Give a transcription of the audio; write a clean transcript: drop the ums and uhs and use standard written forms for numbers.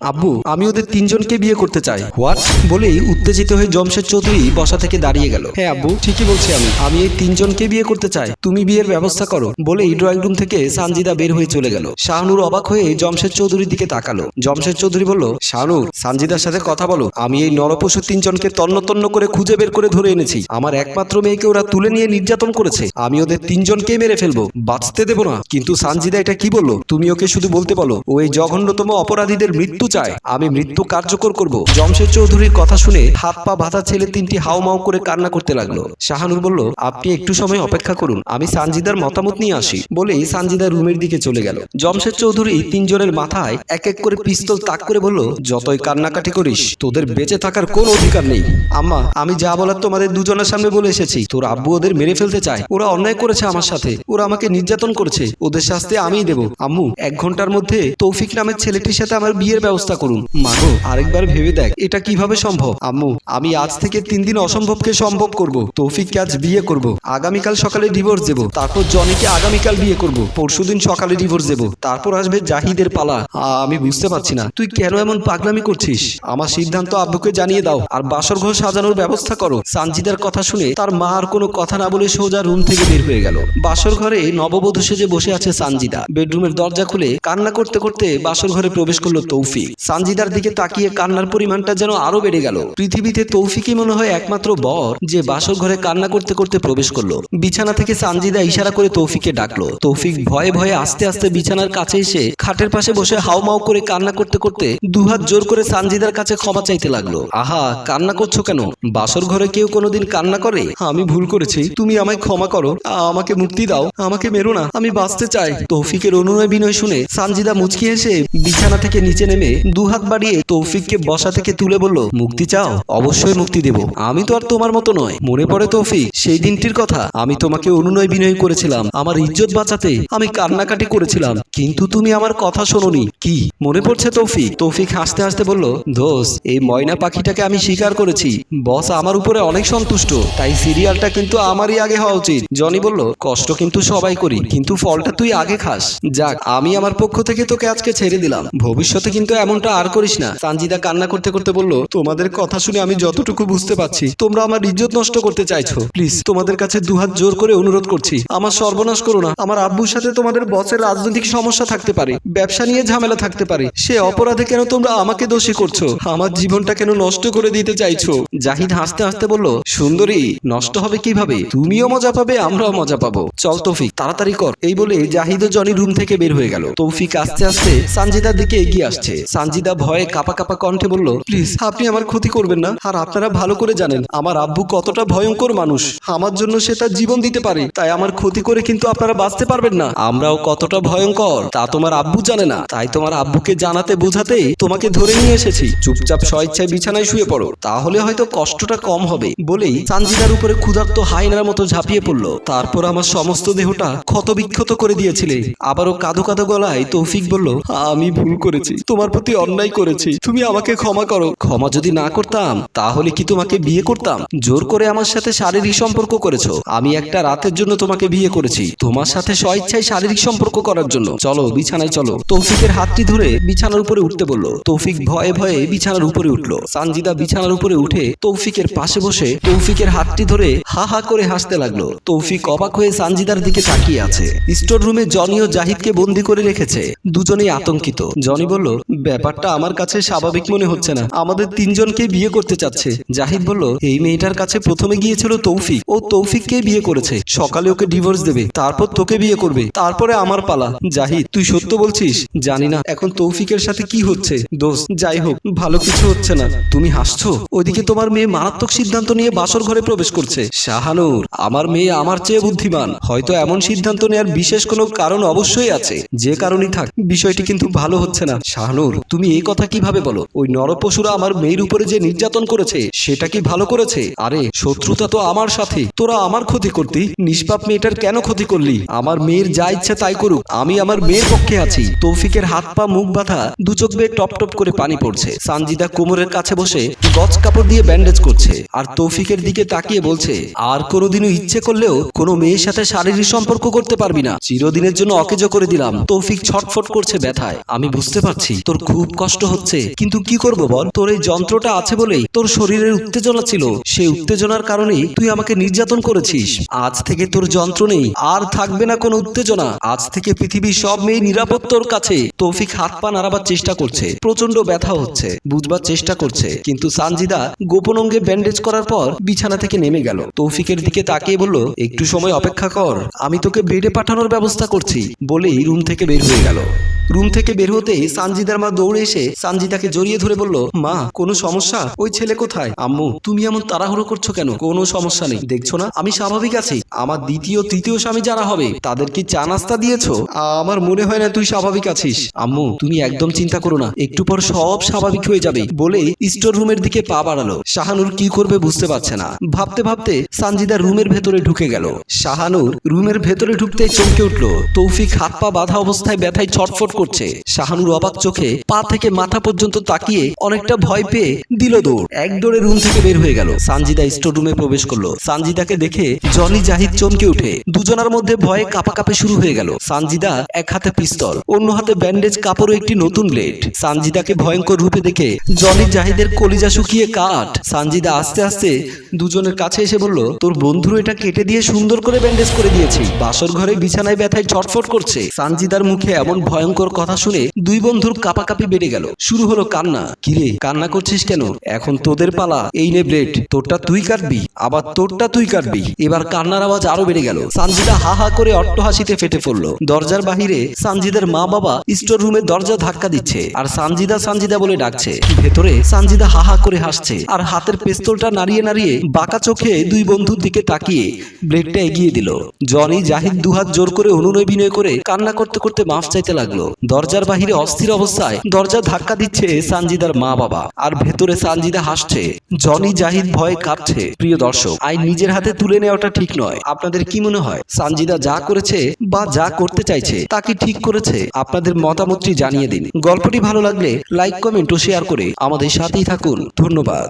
আব্বু, আমি ওদের তিনজনকে বিয়ে করতে চাই। হোয়াট? বলেই উত্তেজিত হয়ে জমশেদ চৌধুরী বসা থেকে দাঁড়িয়ে গেল। হ্যাঁ আব্বু, ঠিকই বলছি আমি এই তিনজনকে বিয়ে করতে চাই, তুমি বিয়ের ব্যবস্থা করো। বলেই ড্রয়িং রুম থেকে সানজিদা বের হয়ে চলে গেল। শাহনুর অবাক হয়ে জমশেদ চৌধুরীর দিকে তাকালো। জমশেদ চৌধুরী বলল, শাহনুর, সানজিদার সাথে কথা বলো। আমি এই নরপশু তিনজনকে তন্ন তন্ন করে খুঁজে বের করে ধরে এনেছি। আমার একমাত্র মেয়েকে ওরা তুলে নিয়ে নির্যাতন করেছে। আমি ওদের তিনজনকেই মেরে ফেলবো, বাঁচতে দেবো না। কিন্তু সানজিদা এটা কি বললো? তুমি ওকে শুধু বলতে বলো ও এই জঘন্যতম অপরাধীদের মৃত্যু চায়, আমি মৃত্যু কার্যকর করব। জমশেদ চৌধুরীর কথা শুনে হাত পা বাঁধা ছেলে তিনটি হাউমাউ করে কান্না করতে লাগলো। শাহানুর বলল, আপনি একটু সময় অপেক্ষা করুন, আমি সানজিদার মতামত নিয়ে আসি। বলেই সানজিদা রুমের দিকে চলে গেল। জমশেদ চৌধুরী তিনজনের মাথায় এক এক করে পিস্তল তাক করে বলল, যতই কান্নাকাটি করিস, তোদের বেঁচে থাকার কোনো অধিকার নেই। আম্মা, আমি যা বলার তোমাদের দুজনের সামনে বলে এসেছি। তোর আব্বু ওদের মেরে ফেলতে চায়। ওরা অন্যায় করেছে আমার সাথে, ওরা আমাকে নির্যাতন করেছে, ওদের শাস্তি আমিই দেব। আম্মু, 1 ঘন্টার মধ্যে তৌফিক নামের ছেলেটির সাথে আমার বিয়ের ব্যবস্থা করুন। মাগো, আরেকবার ভেবে দেখ, এটা কিভাবে সম্ভব? আম্মু, আমি আজ থেকে 3 দিন অসম্ভবকে সম্ভব করব। তৌফিককে আজ বিয়ে করব, আগামীকাল সকালে ডিভোর্স দেব, তারপর জনিকে আগামীকাল বিয়ে করব, পরশুদিন সকালে ডিভোর্স দেব, তারপর আসবে জাহিদের পালা। আমি বুঝতে পারছি না তুই কেন এমন পাগলামি করছিস। আমার সিদ্ধান্ত আব্বুকে জানিয়ে দাও আর বাসর ঘর সাজানোর ব্যবস্থা করো। সানজিদার কথা শুনে তার মা আর কোনো কথা না বলে সোজা রুম থেকে বের হয়ে গেল। বাসর ঘরে নববধূ সেজে বসে আছে সানজিদা। বেডরুমের দরজা খুলে কান্না করতে করতে বাসর ঘরে প্রবেশ করলো তৌফিক। সানজিদার দিকে তাকিয়ে কান্নার পরিমাণটা যেন আরো বেড়ে গেল। পৃথিবীতে তৌফিকই মনে হয় একমাত্র বর যে বাসর ঘরে কান্না করতে করতে প্রবেশ করলো। বিছানা থেকে সানজিদা ইশারা করে তৌফিককে ডাকলো। তৌফিক ভয়ে ভয়ে আস্তে আস্তে বিছানার কাছে এসে খাটের পাশে বসে হাউমাউ করে কান্না করতে করতে দুহাত জোর করে সানজিদার কাছে ক্ষমা চাইতে লাগলো। আহা, কান্না করছো কেন? বাসর ঘরে কেউ কোনোদিন কান্না করে? আমি ভুল করেছি, তুমি আমায় ক্ষমা করো, আমাকে মুক্তি দাও, আমাকে মেরো না, আমি বাঁচতে চাই। তৌফিকের অনুনয় বিনয় শুনে সানজিদা মুচকি এসে বিছানা থেকে নিচে নেমে দুহাত বাড়িয়ে তৌফিককে বসা থেকে তুলে বলল, মুক্তি চাও? অবশ্যই মুক্তি দেব। আমি তো আর তোমার মতো নয়। মনে পড়ে তৌফিক সেই দিনটির কথা? আমি তোমাকে অনুনয় বিনয় করেছিলাম আমার ইজ্জত বাঁচাতে, আমি কান্নাকাটি করেছিলাম, কিন্তু তুমি আমার কথা শোনোনি। কি মনে পড়ছে তৌফিক? তৌফিক হাসতে হাসতে বলল, দোস্ত, এই ময়না পাখিটাকে আমি শিকার করেছি। বস আমার উপরে অনেক সন্তুষ্ট, তাই সিরিয়ালটা কিন্তু আমারই আগে হওয়া উচিত। জনি বলল, কষ্ট কিন্তু সবাই করি, কিন্তু ফলটা তুই আগে খাস। যাক, আমি আমার পক্ষ থেকে তোকে আজকে ছেড়ে দিলাম, ভবিষ্যতে কিন্তু এমনটা আর করিস না। সানজিদা কান্না করতে করতে বলল, তোমাদের কথা শুনে আমি যতটুকু বুঝতে পারছি তোমরা আমার ইজ্জত নষ্ট করতে চাইছো। প্লিজ, তোমাদের কাছে দুহাত জোর করে অনুরোধ করছি, আমার সর্বনাশ করো না। আমার আব্বুর সাথে তোমাদের বসের রাজনৈতিক সমস্যা থাকতে পারে, ব্যবসা নিয়ে ঝামেলা থাকতে পারে, সে অপরাধে কেন তোমরা আমাকে দোষী করছো? আমার জীবনটা কেন নষ্ট করে দিতে চাইছো? জাহিদ হাসতে হাসতে বলল, সুন্দরী, নষ্ট হবে কিভাবে? তুমিও মজা পাবে, আমরাও মজা পাবো। চল তৌফিক, তাড়াতাড়ি কর। এই বলে জাহিদ ও জনি রুম থেকে বের হয়ে গেল। তৌফিক আস্তে আস্তে সানজিদার দিকে এগিয়ে আসছে। সানজিদা ভয়ে কাঁপা কাঁপা কণ্ঠে বলল, প্লিজ, আপনি আমার ক্ষতি করবেন না। আর আপনারা ভালো করে জানেন আমার আব্বু কতটা ভয়ঙ্কর মানুষ। আমার জন্য সে তার জীবন দিতে পারে, তাই আমার ক্ষতি করে কিন্তু আপনারা বাঁচতে পারবেন না। আমরাও কতটা ভয়ঙ্কর তা তোমার আব্বু জানে না, তাই তোমার আব্বুকে জানাতে বোঝাতেই তোমাকে ধরে নিয়ে এসেছি। চুপচাপ স্বেচ্ছায় বিছানায় শুয়ে পড়ো, তাহলে হয়তো কষ্টটা কম হবে। বলেই সানজিদার উপরে ক্ষুধার্ত হায়নার মতো ঝাঁপিয়ে পড়লো। তারপর আমার সমস্ত দেহটা ক্ষতবিক্ষত করে দিয়েছিলে। আবারও কাঁদো কাঁদো গলায় তৌফিক বলল, আমি ভুল করেছি, তোমার প্রতি অন্যায় করেছি, তুমি আমাকে ক্ষমা করো। ক্ষমা যদি না করতাম তাহলে কি তোমাকে বিয়ে করতাম? জোর করে আমার সাথে শারীরিক সম্পর্ক করেছো। আমি একটা রাতের জন্য তোমাকে বিয়ে করেছি, তোমার সাথে স্বেচ্ছায় শারীরিক সম্পর্ক করার জন্য। চলো বিছানায় চলো। তৌফিকের হাতটি ধরে বিছানার উপরে উঠতে বলল। তৌফিক ভয়ে ভয়ে বিছানার উপরে উঠলো। সানজিদা বিছানার উপরে উঠে তৌফিকের পাশে বসে তৌফিকের হাতটি ধরে হা হা করে হাসতে লাগলো। তৌফিক অবাক হয়ে সানজিদার দিকে তাকিয়ে আছে। স্টোর রুমে জনি ও জাহিদকে বন্দি করে রেখেছে। দুজনেই আতঙ্কিত। জনি বলল, ব্যাপারটা আমার কাছে স্বাভাবিক মনে হচ্ছে না, আমাদের তিনজনকে বিয়ে করতে চাচ্ছে। জাহিদ বলল, এই মেয়েটার কাছে প্রথমে গিয়েছিল তৌফিক, ও তৌফিককে বিয়ে করেছে, সকালে ওকে ডিভোর্স দেবে, তারপর তোকে বিয়ে করবে, তারপরে আমার পালা। জাহিদ, তুই সত্য বলছিস? জানি না এখন তৌফিকের সাথে কি হচ্ছে দোস্ত, যাই হোক ভালো কিছু হচ্ছে না। তুমি হাসছো? ওইদিকে তোমার মেয়ে মারাত্মক সিদ্ধান্ত নিয়ে বাসর ঘরে প্রবেশ করছে। শাহানুর, আমার মেয়ে আমার চেয়ে বুদ্ধিমান, হয়তো এমন সিদ্ধান্ত নেওয়ার বিশেষ কোনো কারণ অবশ্যই আছে। যে কারণই থাক, বিষয়টি কিন্তু ভালো হচ্ছে না। শাহানুর, তুমি এই কথা কিভাবে বলো? ওই নরপশুরা আমার মেয়ের উপরে যে নির্যাতন করেছে সেটা কি ভালো করেছে? আরে শত্রুতা তো আমার সাথে, তোরা আমার ক্ষতি করতি, নিষ্পাপ মেয়েটার কেন ক্ষতি করলি? আমার মেয়ের যা ইচ্ছা তাই করুক, আমি আমার মেয়ের পক্ষে আছি। তৌফিকের হাত পা মুখ বাঁধা, দু চোখ বেয়ে টপ টপ করে পানি পড়ছে। সানজিদা কোমরের কাছে বসে গজ কাপড় দিয়ে ব্যান্ডেজ করছে আর তৌফিকের দিকে তাকিয়ে বলছে, আর কোনোদিনও ইচ্ছে করলেও কোনো মেয়ের সাথে শারীরিক সম্পর্ক করতে পারবি না, চিরদিনের জন্য অকেজো করে দিলাম। তৌফিক ছটফট করছে ব্যথায়। আমি বুঝতে পারছি তোর খুব খুব কষ্ট হচ্ছে, কিন্তু কি করব বল, তোর এই যন্ত্রটা আছে বলেই তোর শরীরের উত্তেজনা ছিল, সেই উত্তেজনার কারণেই তুই আমাকে নির্যাতন করেছিস। আজ থেকে তোর যন্ত্র নেই, আর থাকবে না কোনো উত্তেজনা। আজ থেকে পৃথিবীর সব মেয়ে নিরাপদ তোর কাছে। তৌফিক হাত পা নাড়াবার চেষ্টা করছে, প্রচন্ড ব্যথা হচ্ছে, বুঝবার চেষ্টা করছে, কিন্তু সানজিদা গোপন অঙ্গে ব্যান্ডেজ করার পর বিছানা থেকে নেমে গেল। তৌফিকের দিকে তাকিয়ে বলল, একটু সময় অপেক্ষা কর, আমি তোকে বেডে পাঠানোর ব্যবস্থা করছি, বলেই রুম থেকে বের হয়ে গেল। রুম থেকে বের হতেই সানজিদার মা দৌড়ে এসে সানজিদাকে জড়িয়ে ধরে বলল, মা কোনো সমস্যা? ওই ছেলে কোথায়? আম্মু তুমি এমন তাড়াহুড়ো করছো কেন? কোনো সমস্যা নেই, দেখছো না আমি স্বাভাবিক আছি। আমার দ্বিতীয় তৃতীয় স্বামী যারা হবে তাদের কি চা নাস্তা দিয়েছো? আমার মনে হয় না তুই স্বাভাবিক আছিস। আম্মু তুমি একদম চিন্তা করো না, একটু পর সব স্বাভাবিক হয়ে যাবে, বলেই স্টোর রুমের দিকে পা বাড়ালো। শাহানুর কি করবে বুঝতে পারছে না। ভাবতে ভাবতে সানজিদা রুমের ভেতরে ঢুকে গেল। শাহানুর রুমের ভেতরে ঢুকতেই চমকে উঠলো। তৌফিক হাত পা বাঁধা অবস্থায় ব্যথায় ছটফট করছে। শাহানুর অবাক চোখে পা থেকে মাথা পর্যন্ত তাকিয়ে অনেকটা ভয় পেয়ে দিল দৌড়। এক দৌড়ে রুম থেকে বের হয়ে গেল। সানজিদা স্টোর রুমে প্রবেশ করলো। সানজিদাকে দেখে জনি জাহিদ চমকে উঠে দুজনের মধ্যে ভয়ে কাঁপাকাঁপি শুরু হয়ে গেল। সানজিদা এক হাতে পিস্তল, অন্য হাতে ব্যান্ডেজ কাপড় ও একটি নতুন ব্লেড। সানজিদাকে ভয়ঙ্কর রূপে দেখে জনি জাহিদের কলিজা শুকিয়ে কাঠ। সানজিদা আস্তে আস্তে দুজনের কাছে এসে বলল, তোর বন্ধুর এটা কেটে দিয়ে সুন্দর করে ব্যান্ডেজ করে দিয়েছি, বাসর ঘরে বিছানায় ব্যথায় ছটফট করছে। সানজিদার মুখে এমন ভয়ঙ্কর কথা শুনে দুই বন্ধুর কাঁপাকাঁপি বেড়ে গেল। শুরু হলো কান্না। কিরে কান্না করছিস কেন? এখন তোদের পালা, এই নে ব্লেড, তোরটা তুই কাটবি, আবার তোরটা তুই কাটবি। এবার কান্নার আওয়াজ আরো বেড়ে গেল। সানজিদা হা হা করে অট্টহাসিতে ফেটে পড়লো। দরজার বাহিরে সানজিদার মা বাবা স্টোর রুমের দরজা ধাক্কা দিচ্ছে আর সানজিদা সানজিদা বলে ডাকছে। ভেতরে সানজিদা হা হা করে হাসছে আর হাতের পিস্তলটা নাড়িয়ে নাড়িয়ে বাঁকা চোখে দুই বন্ধুর দিকে তাকিয়ে ব্লেডটা এগিয়ে দিল। জনি জাহিদ দুহাত জোর করে অনুনয় বিনয় করে কান্না করতে করতে মাফ চাইতে লাগলো। দরজার বাহিরে অস্থির অবস্থায় দরজা ধাক্কা দিচ্ছে সানজিদার মা বাবা আর ভেতরে সানজিদা হাসছে। জনি জাহিদ ভয়ে কাঁপছে। প্রিয় দর্শক, আইন নিজের হাতে তুলে নেওয়াটা ঠিক নয়। আপনাদের কি মনে হয় সানজিদা যা করেছে বা যা করতে চাইছে তা কি ঠিক করেছে? আপনাদের মতামতটি জানিয়ে দিন। গল্পটি ভালো লাগলে লাইক কমেন্ট ও শেয়ার করে আমাদের সাথেই থাকুন। ধন্যবাদ।